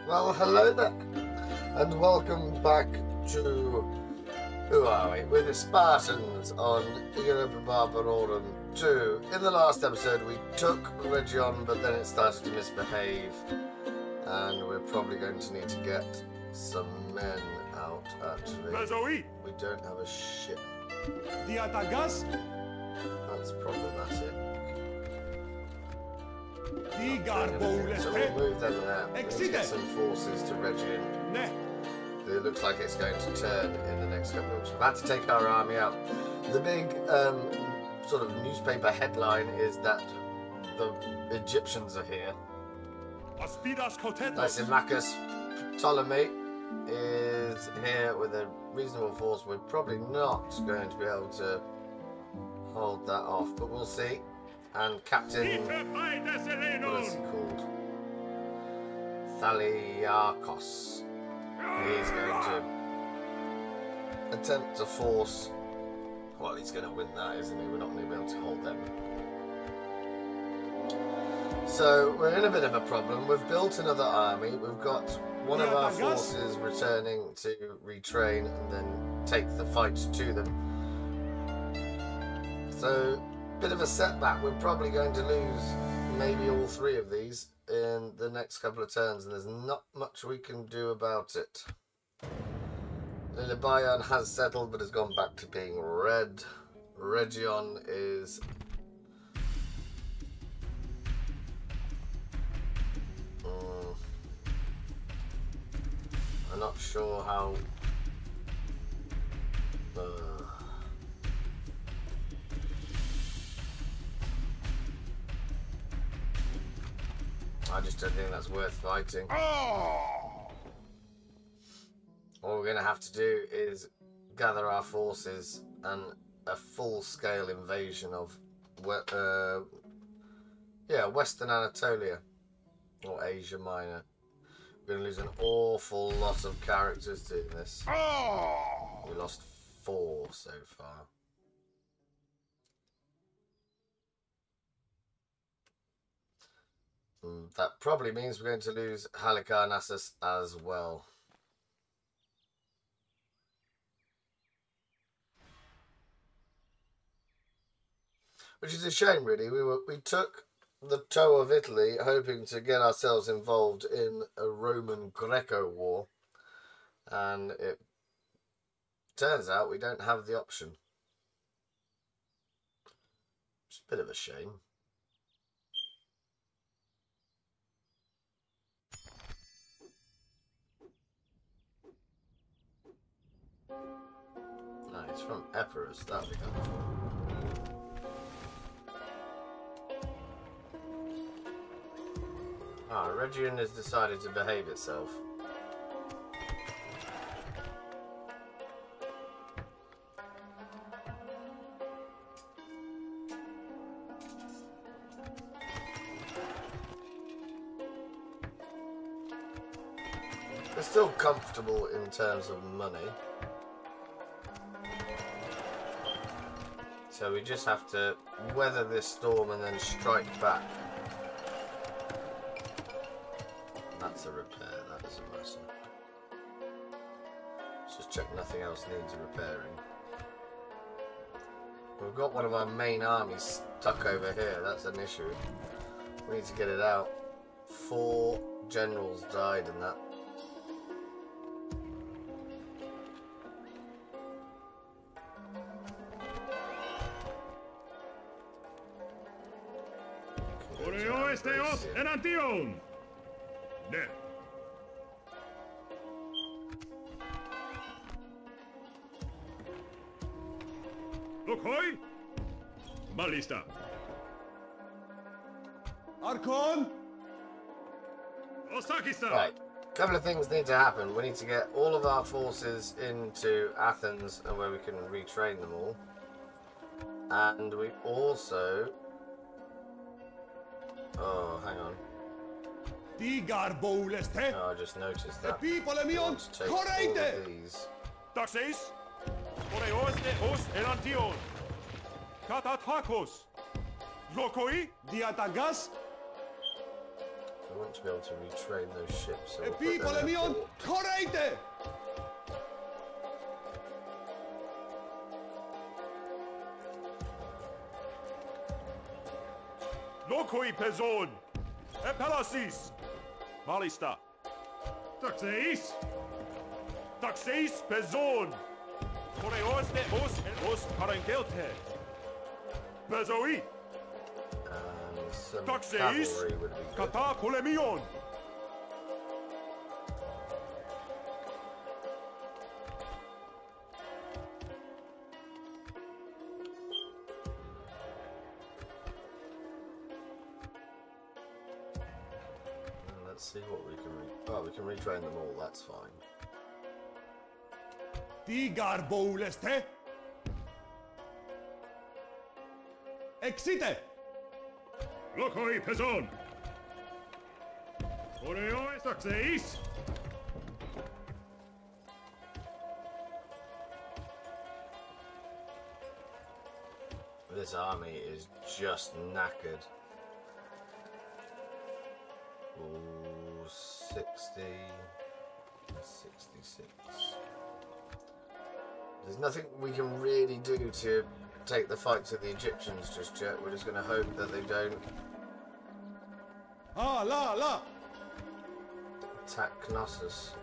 Well, hello there, and welcome back to, who are we? We're the Spartans on Europa Barbarorum 2. In the last episode we took Region, but then it started to misbehave, and we're probably going to need to get some men out, actually. We don't have a ship. That's problematic. So we'll move them there. We need to get some forces to Region. It looks like it's going to turn in the next couple of weeks. We've had to take our army out. The big sort of newspaper headline is that the Egyptians are here. Lysimachus Ptolemy is here with a reasonable force. We're probably not going to be able to hold that off, but we'll see. And Captain, what is he called? Thaliarchos. He's going to attempt to force. Well, he's going to win that, isn't he? We're not going to be able to hold them. So we're in a bit of a problem. We've built another army. We've got one of our forces returning to retrain and then take the fight to them. So, bit of a setback. We're probably going to lose maybe all three of these in the next couple of turns, and there's not much we can do about it. Lilybaeon has settled but has gone back to being red. Region is I'm not sure how I just don't think that's worth fighting. All we're going to have to do is gather our forces and a full-scale invasion of Western Anatolia or Asia Minor. We're going to lose an awful lot of characters doing this. We lost 4 so far. That probably means we're going to lose Halicarnassus as well. Which is a shame, really. We took the toe of Italy, hoping to get ourselves involved in a Roman-Greco war, and it turns out we don't have the option. It's a bit of a shame. No, it's from Epirus, that'll be helpful. Region has decided to behave itself. We're still comfortable in terms of money. So we just have to weather this storm and then strike back. That's a repair, that is a lesson. Let's just check nothing else needs repairing. We've got one of our main armies stuck over here, that's an issue. We need to get it out. 4 generals died in that. Ballista. Archon! Right, a couple of things need to happen. We need to get all of our forces into Athens and where we can retrain them all. And we also... Oh, hang on. Oh, I just noticed that. We want to take all of these. Taxis. Oreos erantion. Katatakos. Lokoi. Diatagas. We want to be able to retrain those ships. So E we'll put them people in a mion port. correte! Lokoi pezon. E palasis. Malista. Taxeis. Taxeis pezon. Koreos de os parangelte. Pezoi. And some Taxeis. cavalry would be good. Kata polemion. Let's see what we can oh, we can retrain them all, that's fine. Tigar bouleste! Exite! Lokoi pezon. Koreos taxeis. This army is just knackered. Ooh, 60, 66. There's nothing we can really do to take the fight to the Egyptians just yet. We're just going to hope that they don't Ah, la! attack Knossos.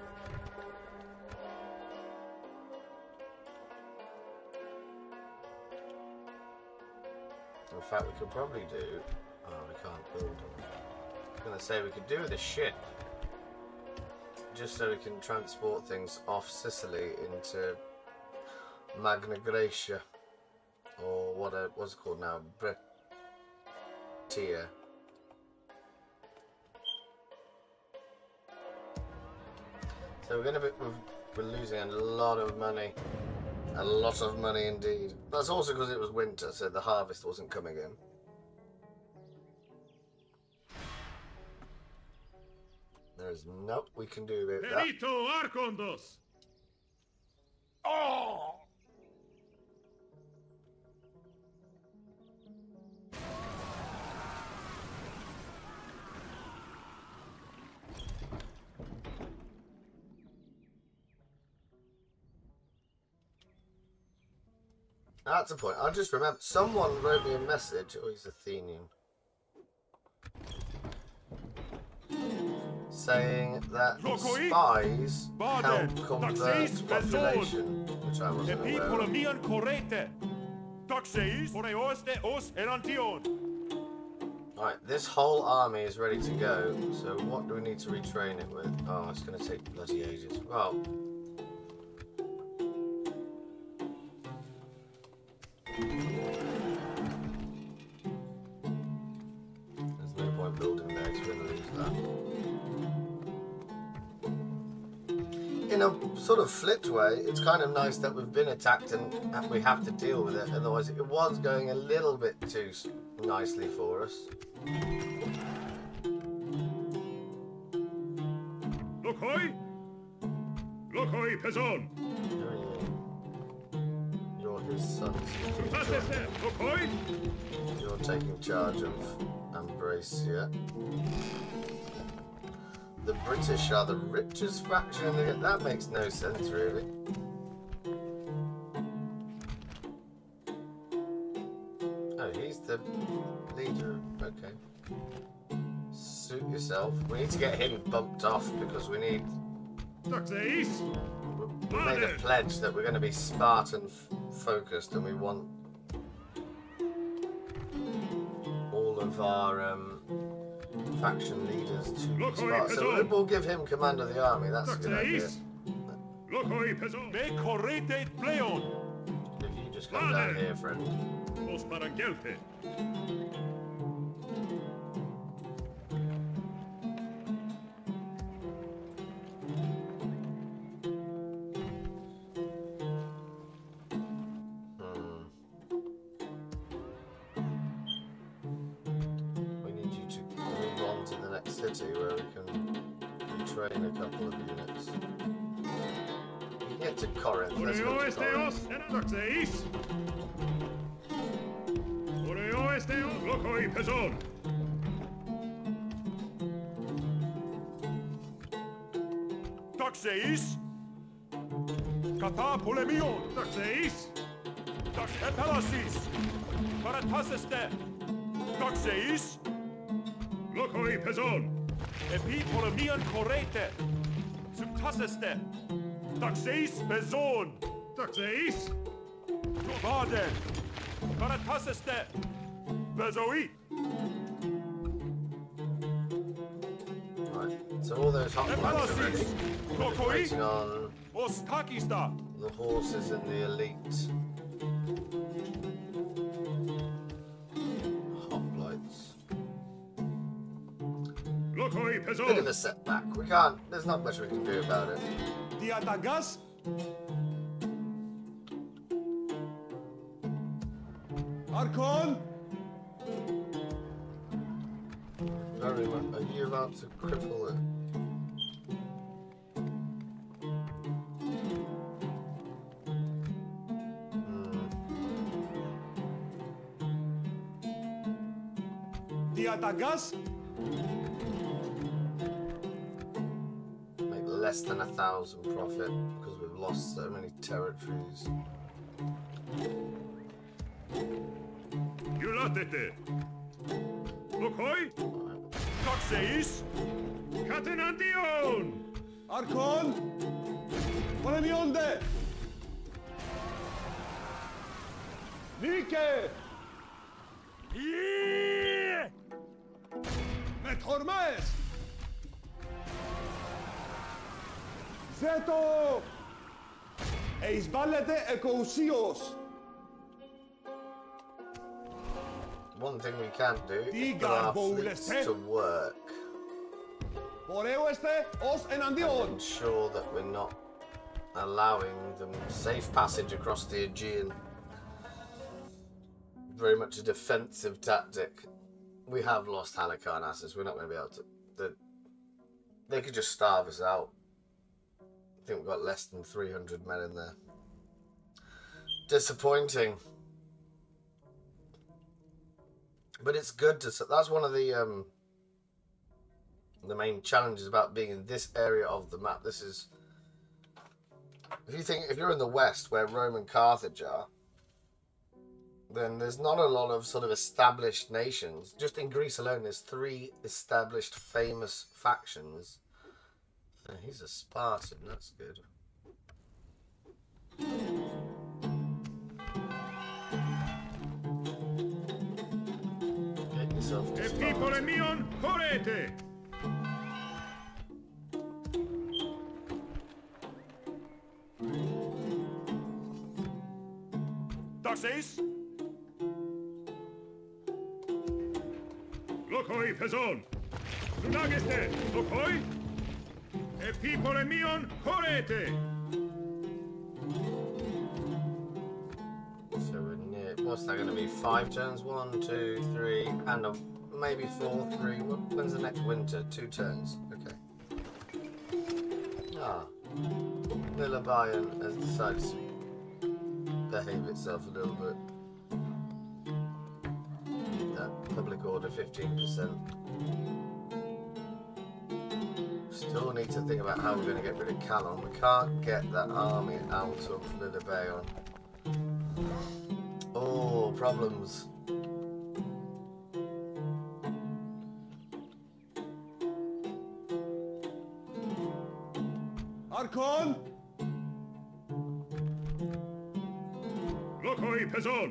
In fact, we could probably do... Oh, we can't build them. I was going to say we could do with a ship. Just so we can transport things off Sicily into Magna Graecia. Or what it was called now, Bretia. So we're losing a lot of money. A lot of money indeed. That's also because it was winter, so the harvest wasn't coming in. There's nothing we can do about that. Perito Arcondos. Oh! That's a point. I just remember someone wrote me a message. Oh, he's Athenian. Saying that spies help convert population, which I wasn't aware of. Epipolemian correte. Taxeis Koreos de os erantion. Right, this whole army is ready to go. So what do we need to retrain it with? Oh, it's going to take bloody ages. Well, there's no point building there because we're going to lose that. In a sort of flipped way, it's kind of nice that we've been attacked and we have to deal with it. Otherwise, it was going a little bit too nicely for us. Lokoi. Lokoi pezon. You're his son. Lokoi. You're taking charge of Ambracia. The British are the richest faction in the... That makes no sense, really. Oh, he's the leader. Okay. Suit yourself. We need to get him bumped off because we need... Taxeis. We made a pledge that we're going to be Spartan focused and we want all of our faction leaders to be Spartan. So we'll give him command of the army. That's a good idea. Lokoi pezon. Me correte pleon. If you just come down here, friend. Os parangelte. We need you to move on to the next city where we can train a couple of units. You can get to Corinth. Let's go to Corinth. Taxeis. Koreos de os. Lokoi pezon. Taxeis. Kata polemion. Taxeis. Tax epelasis. Parataseste. Taxeis. Lokoi pezon. Epi polemion correte. Subtaseste. Taxeis pezon. Taxeis. Vade. Parataseste. Bezoi. Right. So all those hoplites are ready. We're waiting on Ostakista. the horses and the elite hoplites. Lokoi Bit of pezon. a setback. We can't. There's not much we can do about it. Diatagas. Archon. Very much. Are you about to cripple it? Diatagas. Make less than 1,000 profit because we've lost so many territories. Yulatete. Lokoi. Taxeis. Catenantion. Archon. Polemionde. Nike. Yeah. Metrormes. Zeto. Eis ballete ekousios. One thing we can't do is Diga, put our Bowles, fleets to work Poreo este os and enandion. ensure that we're not allowing them safe passage across the Aegean. Very much a defensive tactic. We have lost Halicarnassus. We're not going to be able to. They could just starve us out. I think we've got less than 300 men in there. Disappointing. But it's good to. That's one of the main challenges about being in this area of the map. This is. If you're in the west where Rome and Carthage are, then there's not a lot of sort of established nations. Just in Greece alone, there's 3 established famous factions. He's a Spartan. That's good. Get yourself to Epi Sparta. polemion correte. Taxeis. Lokoi pezon. Lunageste. Lokoi. Epi polemion correte. So we're near. What's that going to be? 5 turns? 1, 2, 3, and maybe 4, 3. When's the next winter? 2 turns. Okay. Ah. Nilabayan has decided to behave itself a little bit. That public order 15%. Still need to think about how we're going to get rid of Calon. We can't get that army out of Lilybaeon. Oh, problems. Archon. Lokoi pezon.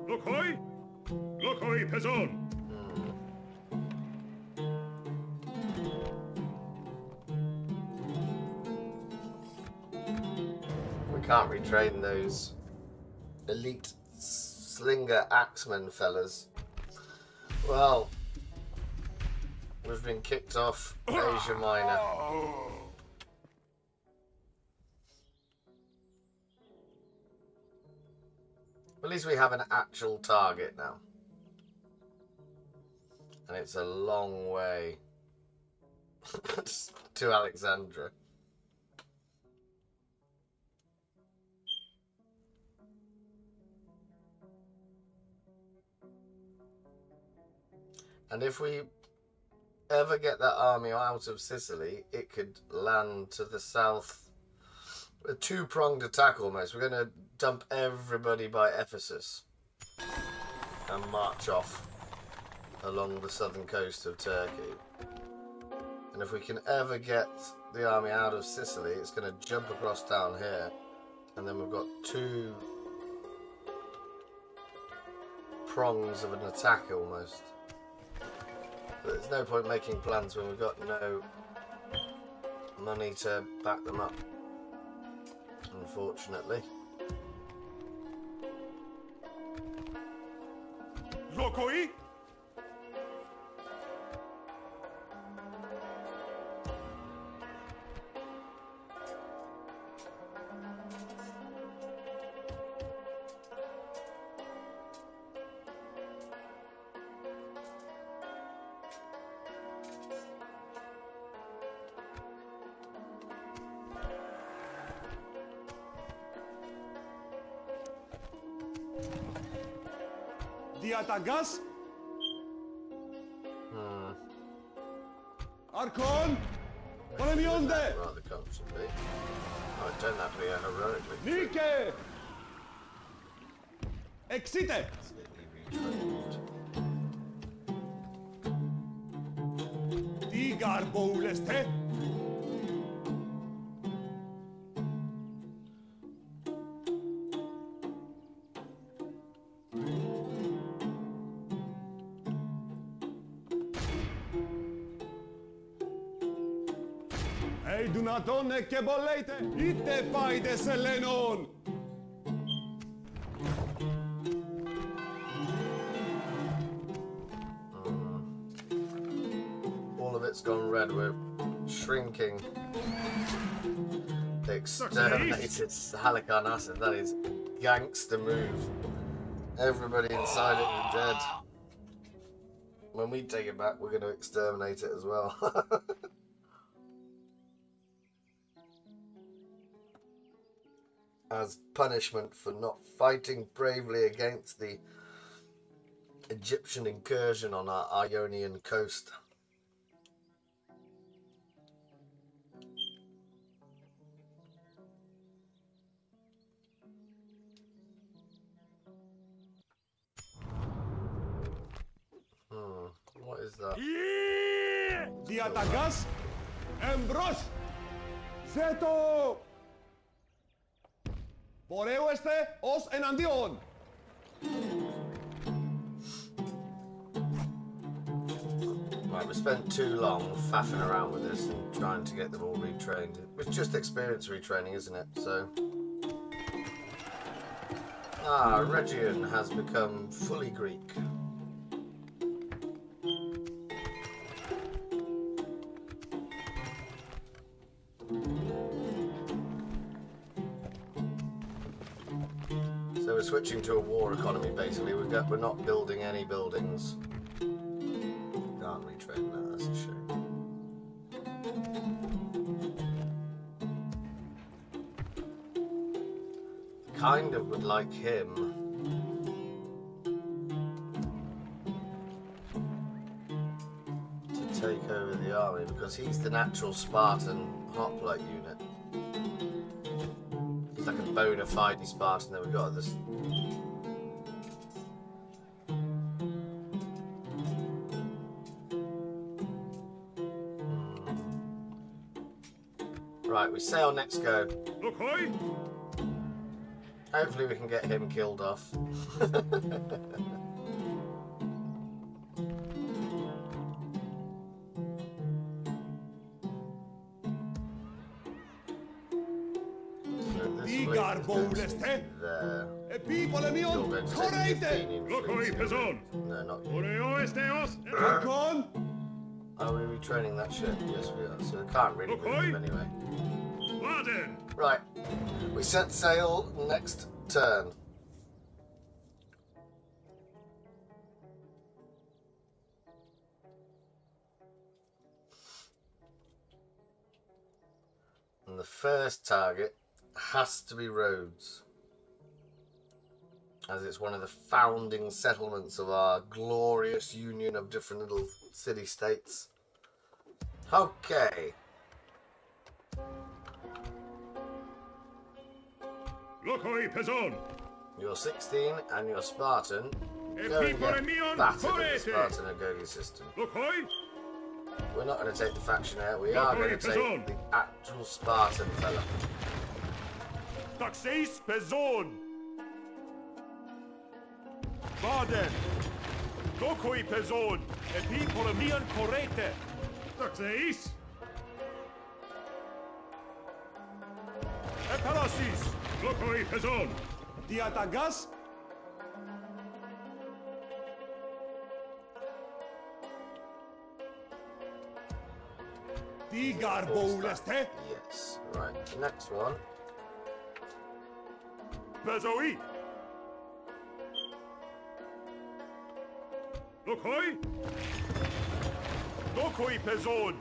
Lokoi. Lokoi pezon. We can't retrain those elite slinger axemen fellas. Well, we've been kicked off Asia Minor. At least we have an actual target now. And it's a long way to Alexandria. And if we ever get that army out of Sicily, it could land to the south. A two-pronged attack almost. We're going to dump everybody by Ephesus and march off along the southern coast of Turkey. And if we can ever get the army out of Sicily, it's going to jump across down here. And then we've got two prongs of an attack almost. But there's no point making plans when we've got no money to back them up, unfortunately. Lokoi? Diatagas? Arkon? Panemionde! Rather comfortably. Oh, it turned out to be a heroic victory. Nike! Exite! Digar bouleste? Ei Dunatonne che bollete! Itte paide Selenon! All of it's gone red. We're shrinking. Exterminated Halicarn Acid. That is gangster move. Everybody inside it is dead. When we take it back, we're going to exterminate it as well. As punishment for not fighting bravely against the Egyptian incursion on our Ionian coast. What is that? Diatagas? Embros! Zeto! Πορεύω εστε ως εναντίον. Right, we spent too long faffing around with this and trying to get them all retrained. It's just experience retraining, isn't it? So, Rhegion has become fully Greek. So we're switching to a war economy basically. We're not building any buildings. Can't retrain that, that's a shame. Kind of would like him to take over the army because he's the natural Spartan hoplite unit. He's like a bona fide Spartan that we've got this. Right, we sail next go. Lokoi? Hopefully we can get him killed off. Digar bouleste? There. Epi polemion, correite! Lokoi pezon! No, not you. Oreo esteos! Arkon? Are we retraining that ship? Yes, we are. So we can't really move him anyway. Laden! Right. We set sail next turn. And the first target has to be Rhodes. as it's one of the founding settlements of our glorious union of different little city-states. Okay. Lokoi Pezon. You're 16 and you're Spartan. Go and get battered in the Spartan Agogi system. Lokoi. We're not going to take the faction out. We are going to take the actual Spartan fella. Taxeis Pezon. Baden. Lokoi Pezon. Epi Polemian Correte. Taxeis. Epalasis. Lokoi Pezon. Diatagas. Digarbouleste. Yes. Right. Next one. Pezoi. Lokoi. Lokoi Pezon.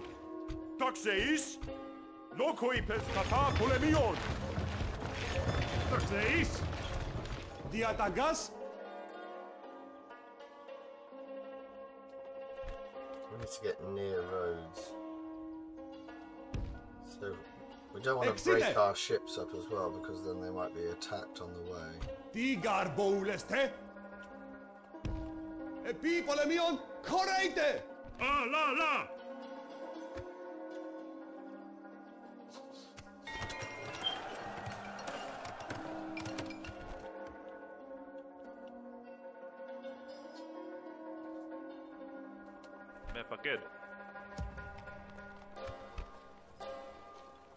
Taxeis. Lokoi Pez Kata Polemion. Taxeis. Diatagas. We need to get near roads. So we don't want to break our ships up as well, because then they might be attacked on the way. Digarbouleste. Epi Polemion Correte. Ah la la. Mefaked.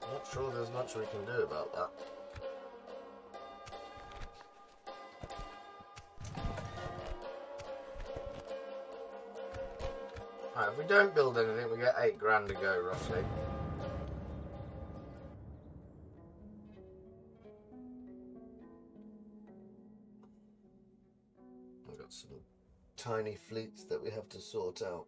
Not sure there's much we can do about that. Right, if we don't build anything, we get 8 grand to go, roughly. We've got some tiny fleets that we have to sort out.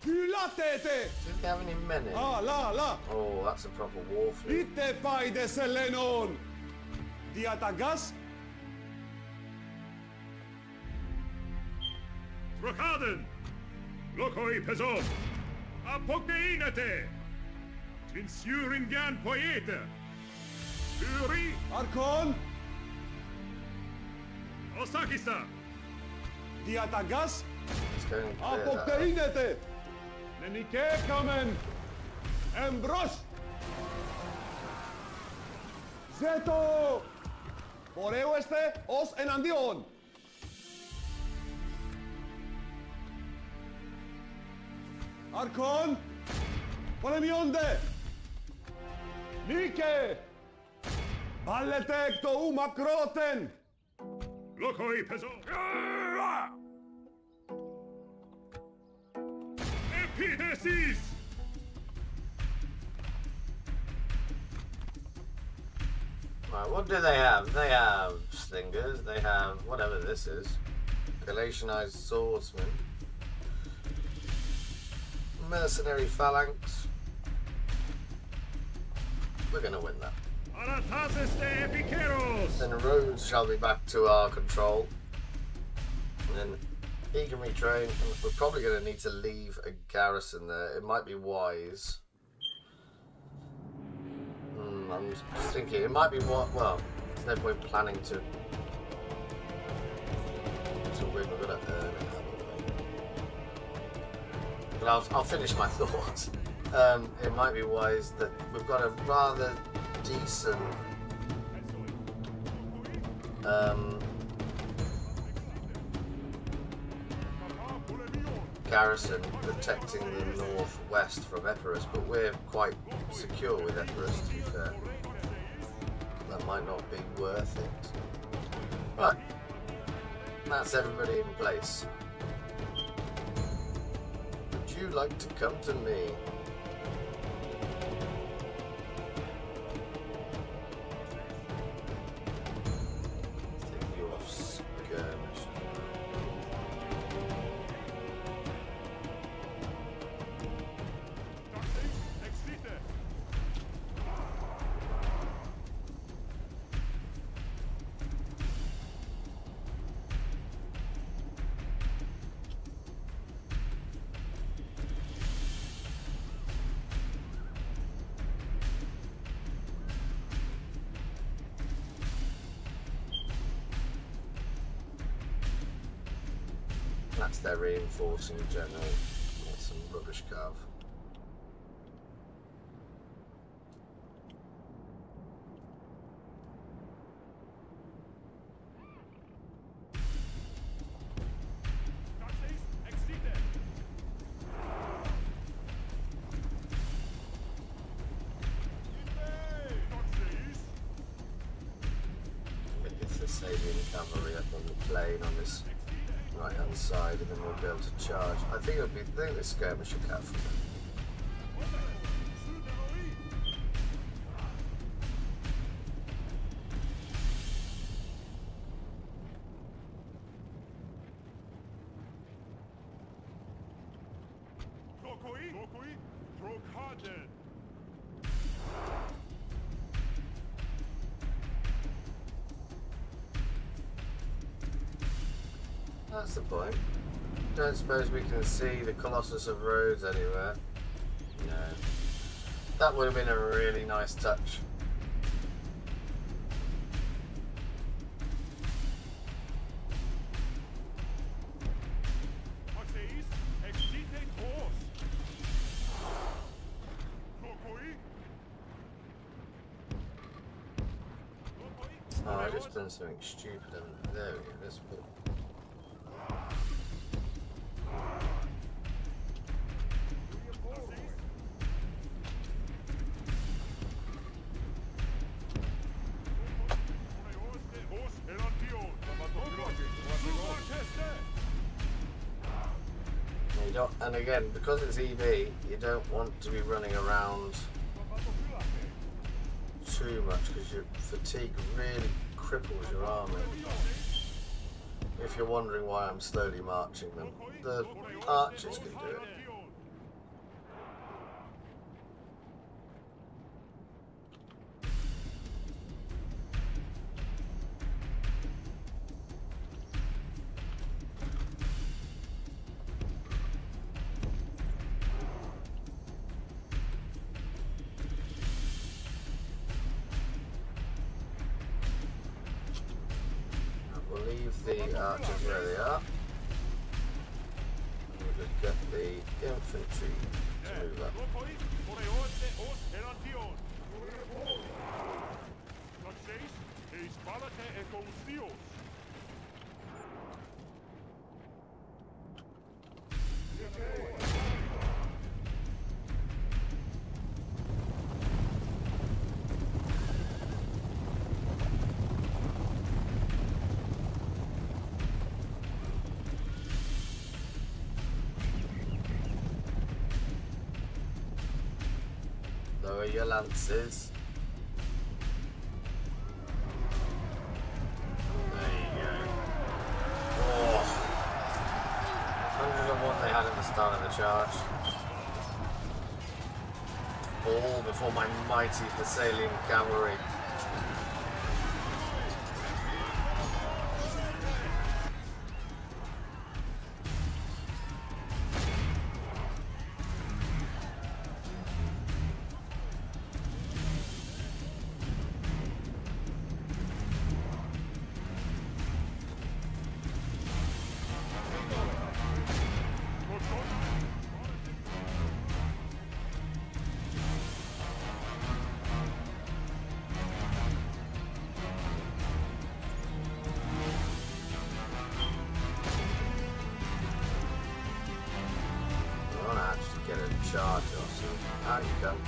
Kyläteete! Do we have any men in? Ah, la! Oh, that's a proper war fleet. Ite paide selenon! Diatagas? Rokaden. Lokoi Pezon. Apokteinete. Tinsuringan Poete. Uri. Arkon? Osakista. Diatagas? It's going to clear that. Apokteinete! Nenike kamen! Embros! Zeto! Poreu este os enandion! Arkon! Polemionde! Nike! Balletekto umakroten! Lokoi Pezon. Epidesis. Right, what do they have? They have slingers, they have whatever this is. Galatianized swordsmen. Mercenary phalanx. We're gonna win that. Aratases de Epiceros. Then roads shall be back to our control. And then he can retrain. And we're probably going to need to leave a garrison there. It might be wise. I'm just thinking it might be what. Well, there's no point planning to. We're gonna, but I'll finish my thoughts. It might be wise that we've got a rather decent garrison protecting the northwest from Epirus, but we're quite secure with Epirus, to be fair. That might not be worth it. Right. That's everybody in place. Would you like to come to me? Take you off skirmish. That's their reinforcing general. That's some rubbish cav. It's the Sabian cavalry up on the plain on this right hand side, and then we'll be able to charge. I think it'll be the skirmisher cav from them. That's the point. Don't suppose we can see the Colossus of Rhodes anywhere? No. That would have been a really nice touch. Oh, I just done something stupid. There we go. Let's put. And again, because it's EV, you don't want to be running around too much because your fatigue really cripples your army. If you're wondering why I'm slowly marching them, the archers can do it. The archers where they are. We'll just get the infantry to move up. Lower your lances. There you go. Oh. 101 they had at the start of the charge. All before my mighty Thessalian cavalry. Charge or something. Out you come.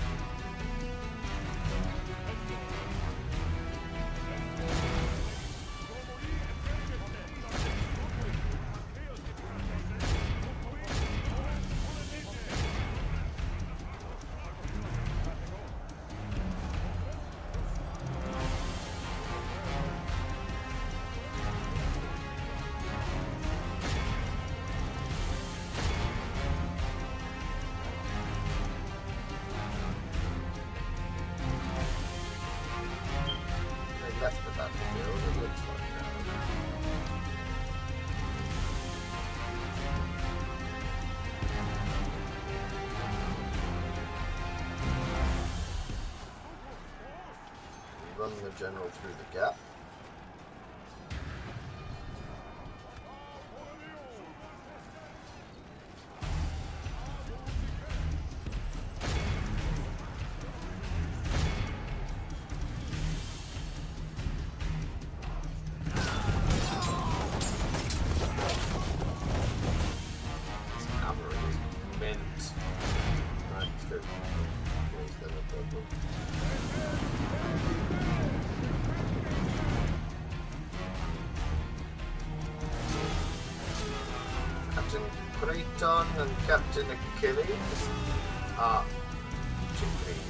the general through the gap. Captain Creighton and Captain Achilles are chickpeas.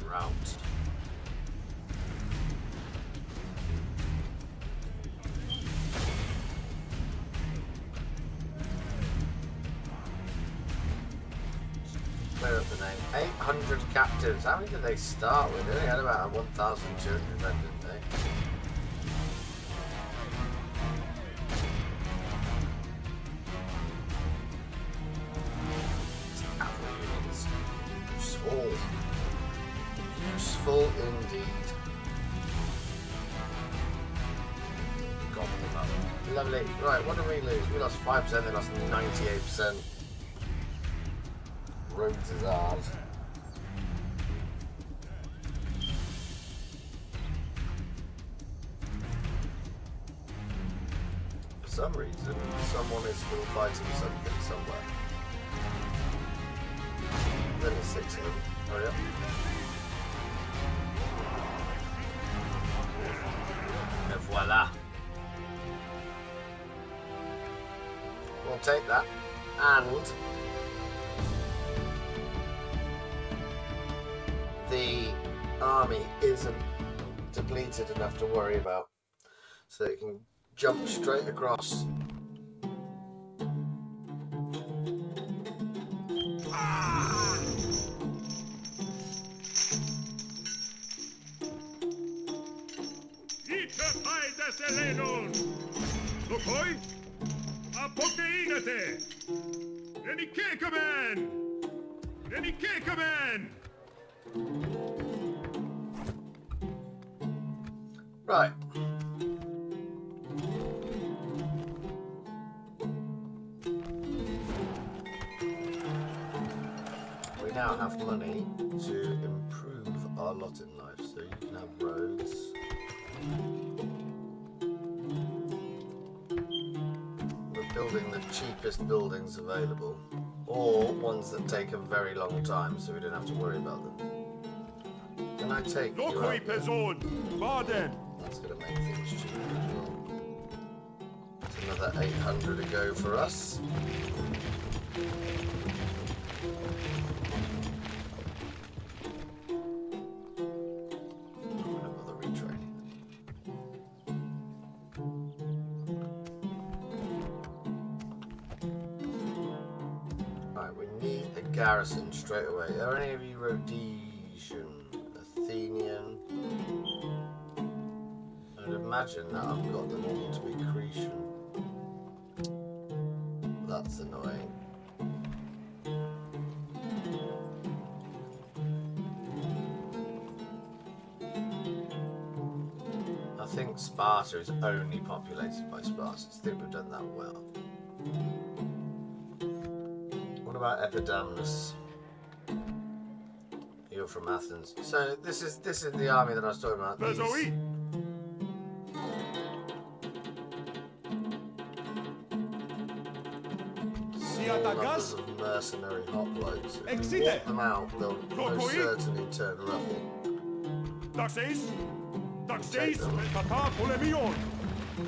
Route. Clear up the name. 800 captives. How many did they start with? They only had about 1,200 then, didn't they? Useful indeed. Got them up. Lovely. Right, what did we lose? We lost 5%, they lost 98%. Rhodes is ours. For some reason, someone is still fighting something somewhere. Then there's 6 of them. Hurry up. And voila. We'll take that. And the army isn't depleted enough to worry about. So it can jump straight across. Σελένων! Το κόι! Αποκείνεται! Δεν οικέκαμεν! Δεν οικέκαμεν! Right. We now have money to improve our lot in life, so you can have roads. We're building the cheapest buildings available, or ones that take a very long time, so we don't have to worry about them. Can I take you out? That's going to make things cheaper as well. That's another 800 to go for us. Garrison straight away. Are any of you Rhodesian? Athenian? I'd imagine that I've got them all to be Cretan. That's annoying. I think Sparta is only populated by Spartans. I think we've done that well. What about Epidamnus? You're from Athens. So this is the army that I was talking about. numbers of mercenary hoplites. If we walk them out, they'll most certainly turn rebel.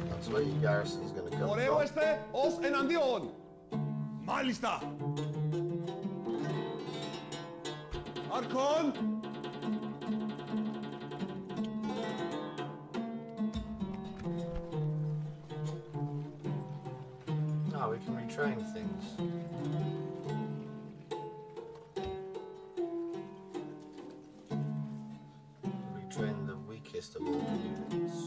That's where your garrison's going to come from. Μάλιστα. Archon. Oh, we can retrain things. Retrain the weakest of all the units.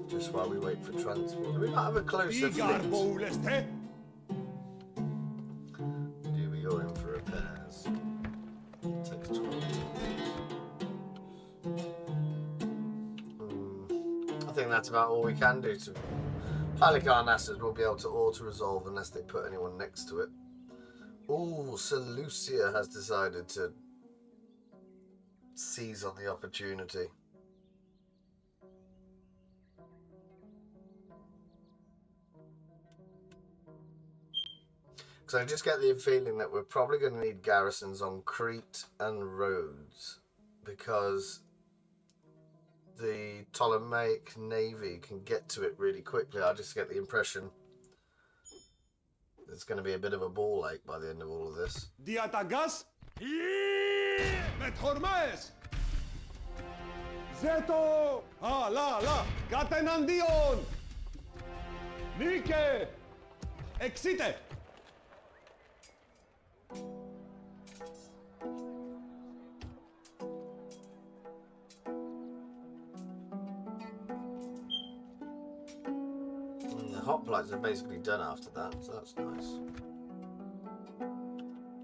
Just while we wait for transport. Do we not have a closer fleet? Do we go in for repairs? Takes 12 I think that's about all we can do to Halicarnassus will be able to auto-resolve unless they put anyone next to it. Ooh, Seleucia has decided to seize on the opportunity. So I just get the feeling that we're probably going to need garrisons on Crete and Rhodes because the Ptolemaic navy can get to it really quickly. I just get the impression it's going to be a bit of a ball ache by the end of all of this. Diatagas? Μετχορμές! Ζέτο! La! Κατεναντίον! Νίκε! Εξείτε! The hoplites are basically done after that, so that's nice.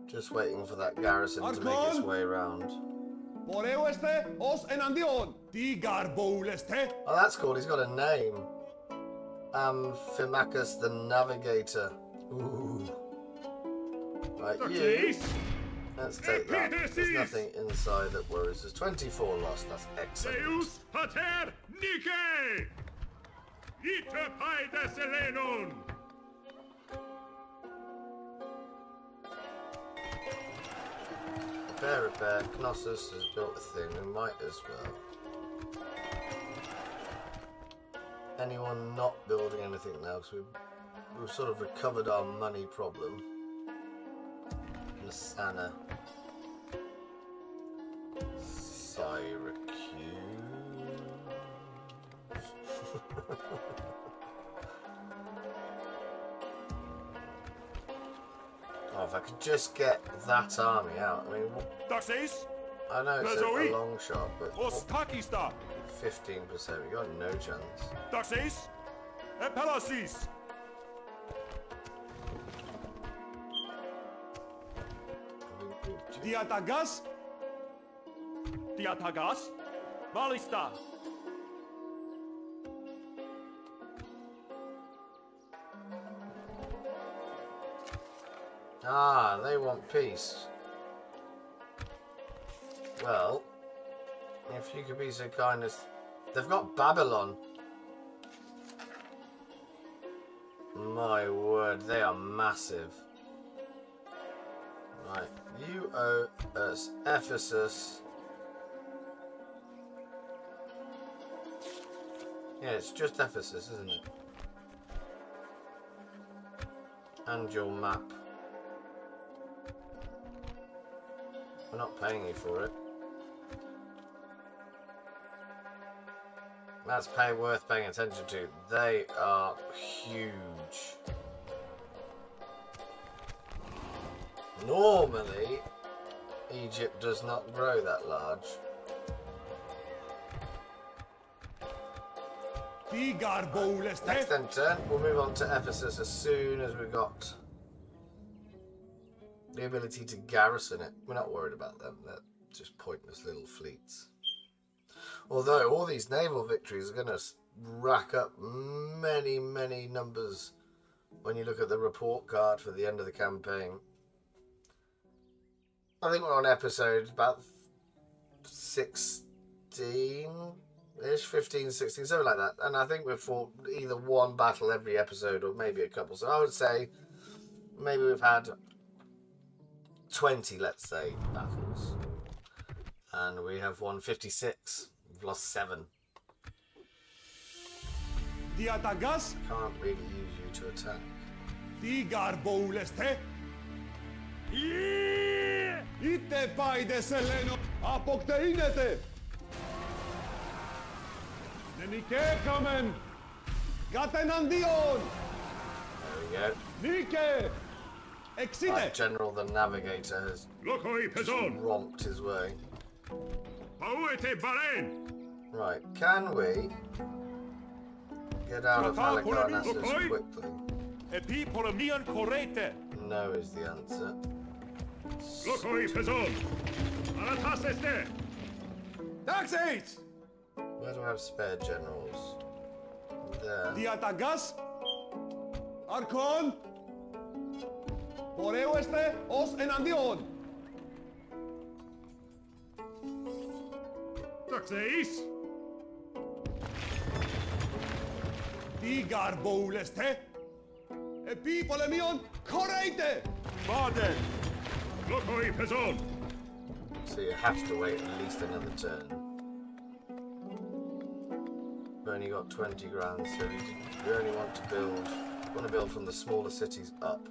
Just waiting for that garrison to make its way around. Oh, that's cool. He's got a name. Amphimachus the Navigator. Ooh. Right, you. Let's take that. There's nothing inside that worries us. 24 lost. That's excellent. Repair. Knossos has built a thing. We might as well. Anyone not building anything now? Because we've sort of recovered our money problem. Messana. Oh, if I could just get that army out. I mean, I know it's a long shot, but 15%, we got no chance. Diatagas? Malista! Ah, they want peace. Well, if you could be so kind as... They've got Babylon. My word, they are massive. Right, you owe us Ephesus. Yeah, it's just Ephesus, isn't it? And your map. We're not paying you for it. That's worth paying attention to. They are huge. Normally, Egypt does not grow that large. Next then turn, we'll move on to Ephesus as soon as we've got the ability to garrison it. We're not worried about them, they're just pointless little fleets. Although all these naval victories are going to rack up many, many numbers when you look at the report card for the end of the campaign. I think we're on episode about 16-ish, 15, 16, something like that. And I think we've fought either one battle every episode or maybe a couple. So I would say maybe we've had 20, let's say, battles. And we have won 56. We've lost 7. Diatagas, Can't really use you to attack. Tigarbouleste. Ite paide seleno apokteinete. Nenike kamen. Gatenandion. There we go. Nike. Exite. Right, General the Navigator has Lokoi Pezon. romped his way. Pauete Baren. Right, can we get out of Halicarnassus quickly? Epi Polomian Correte. No is the answer. Lokoi Pezon. Aratas este. Taxis. Where do I have spare generals? There. Diatagas. Archon. Poreo este os enandion. Taxeis. Tigarbouleste. Epi polemion correte. Baden. Lokoi Pezon. So you have to wait at least another turn. We've only got 20 grand, so we only want to build from the smaller cities up.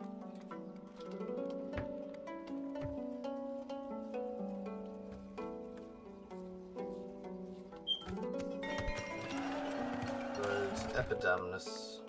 Roads, Epidamnus.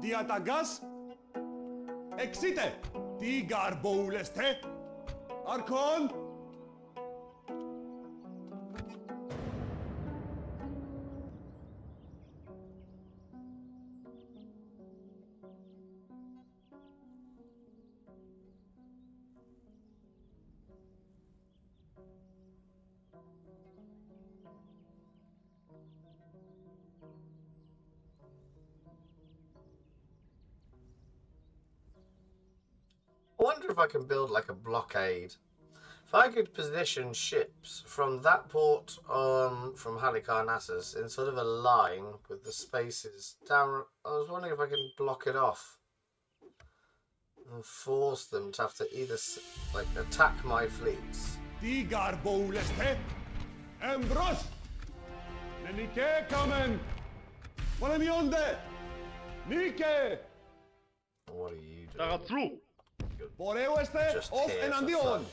Diatagas. Exite. Tigarbouleste. Archon. I wonder if I can build like a blockade. If I could position ships from that port from Halicarnassus in sort of a line with the spaces down, I was wondering if I can block it off and force them to have to either like attack my fleets. Tigarbouleste. Embros. Nenike kamen. Polemionde. Nike. What are you doing? Tagatru. Poreo este Just os here for enandion. fun.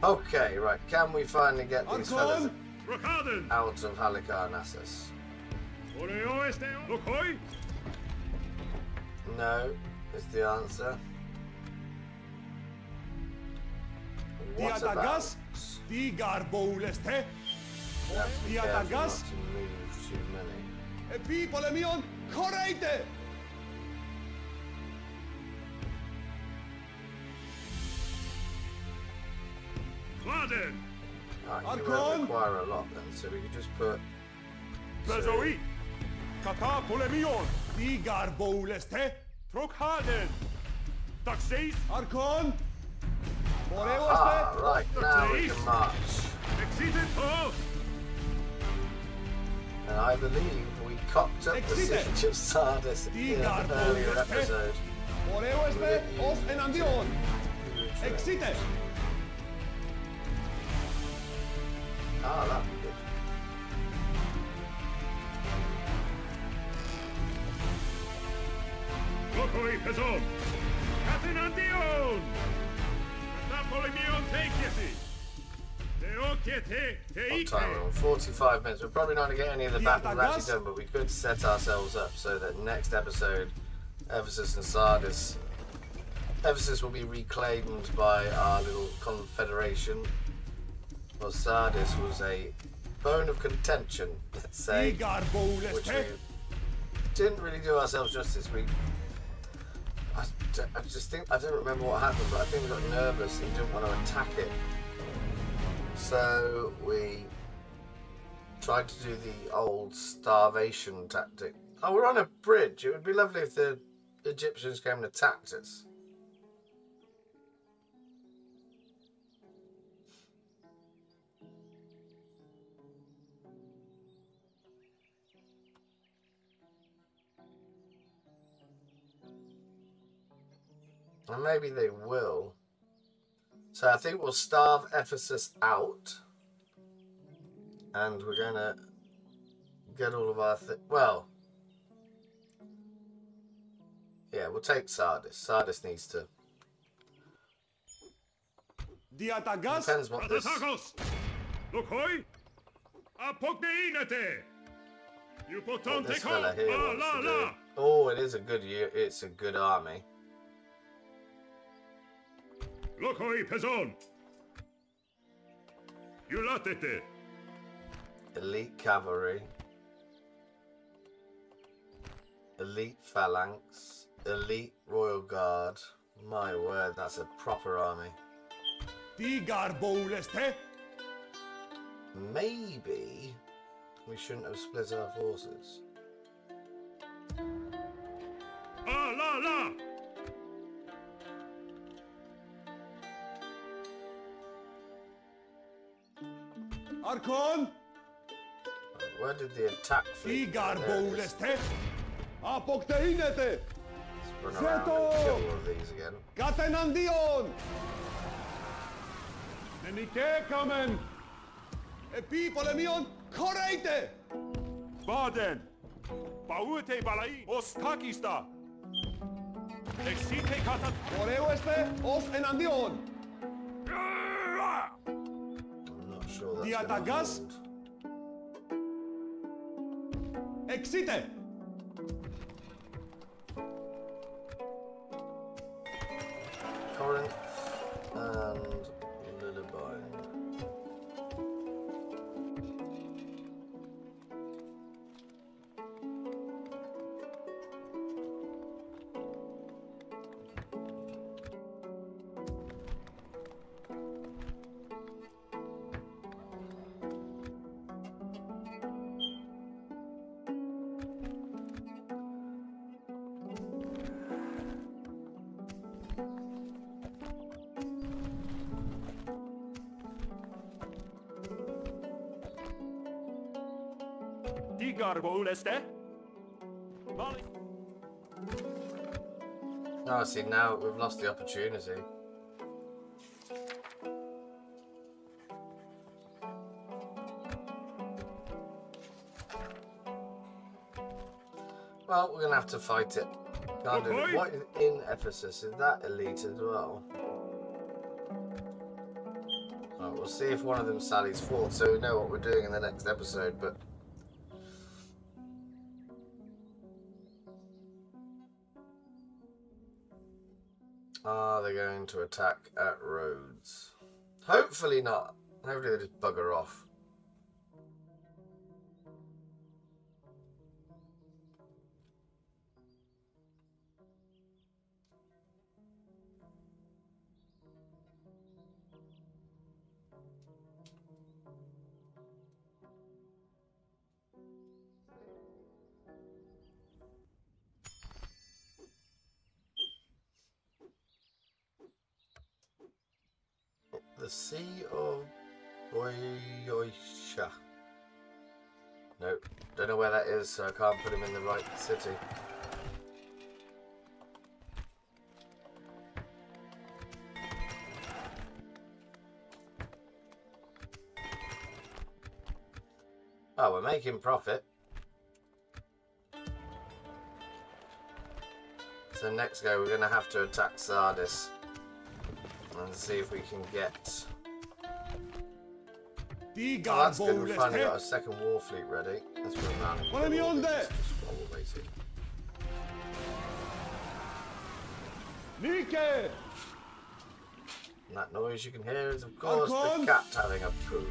Okay, right. Can we finally get these fellas Archon. Rokaden. out of Halicarnassus? Oreo este. Lokoi. No, is the answer. What about? Diatagas. Tigarbouleste. We have to be careful not Diatagas. to move too many. Epi polemion correte. Baden. Right, you Archon. won't require a lot then, so we could just put. Pezoi. Kata Polemion. Tigarbouleste. Trokhaden. Taxeis. Archon. Poreo Ah, este. right, now we can march. Exite Tos. And I believe we cocked up the Exite. siege of Sardis in an earlier episode. Poreo este os enandion. Exite. Ah, that'd be good. Lokoi Pezon. Catenandion. Kata Polemion Teikesi. Teokiete What time are we Teike. on? 45 minutes. We're probably not going to get any of the Yeah, battles that actually does. done, but we could set ourselves up so that next episode, Ephesus and Sardis Ephesus will be reclaimed by our little confederation. Well, Sardis was a bone of contention, let's say, which we didn't really do ourselves justice. I just think, I don't remember what happened, but I think we got nervous and didn't want to attack it. So we tried to do the old starvation tactic. Oh, we're on a bridge. It would be lovely if the Egyptians came and attacked us. And maybe they will. So I think we'll starve Ephesus out. And we're going to get all of our... well... yeah, we'll take Sardis. Sardis needs to... depends what this... what this fella here wants to do. Oh, it is a good year. It's a good army. Elite cavalry. Elite phalanx. Elite royal guard. My word, that's a proper army. Maybe we shouldn't have split our forces. Archon! Where did the attack fleet go? There it is. Let's run around and kill all of these again. Katenandion! Nenike kamen! Epipolemion koreite! Baden! Baute balai ostakista! Exite katat! Oreueste os enandion! I'm not sure that's Diatagas? gonna hold. Exite! Corinth and Lillibine. Oh, see, now we've lost the opportunity. Well, we're going to have to fight it. Can't do it. What is in Ephesus? Is that elite as well? Right, we'll see if one of them sallies forth so we know what we're doing in the next episode, but... are they going to attack at Rhodes? Hopefully not. Hopefully they just bugger off. The Sea of Boyosha. Nope, don't know where that is, so I can't put him in the right city. Oh, we're making profit. So next go, we're going to have to attack Sardis. And see if we can get... oh, that's good, we've finally got a second war fleet ready. Let's run around and kill all these. Nike! And that noise you can hear is, of course, the Archon! cat having a poo.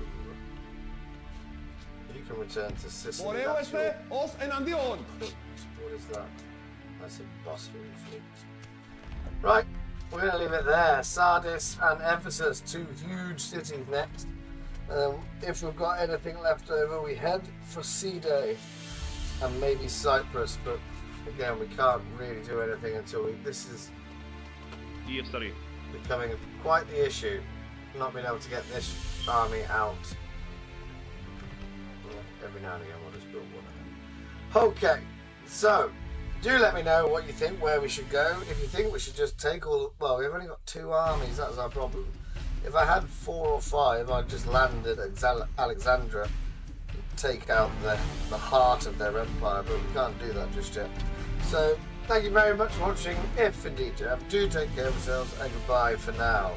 You can return to Sicily. That's your Oeste, os enandion! point. What is that? That's a Bosphorus fleet. Right, we're going to leave it there. Sardis and Ephesus, two huge cities next. If we've got anything left over, we head for Sea and maybe Cyprus, but again, we can't really do anything until this is becoming quite the issue, not being able to get this army out. Every now and again we'll just build one. Okay, so do let me know what you think, where we should go. If you think we should just take well, we've only got 2 armies, that's our problem. If I had 4 or 5, I'd just land at Alexandria and take out the heart of their empire, but we can't do that just yet. So thank you very much for watching. If indeed you have, do take care of yourselves, and goodbye for now.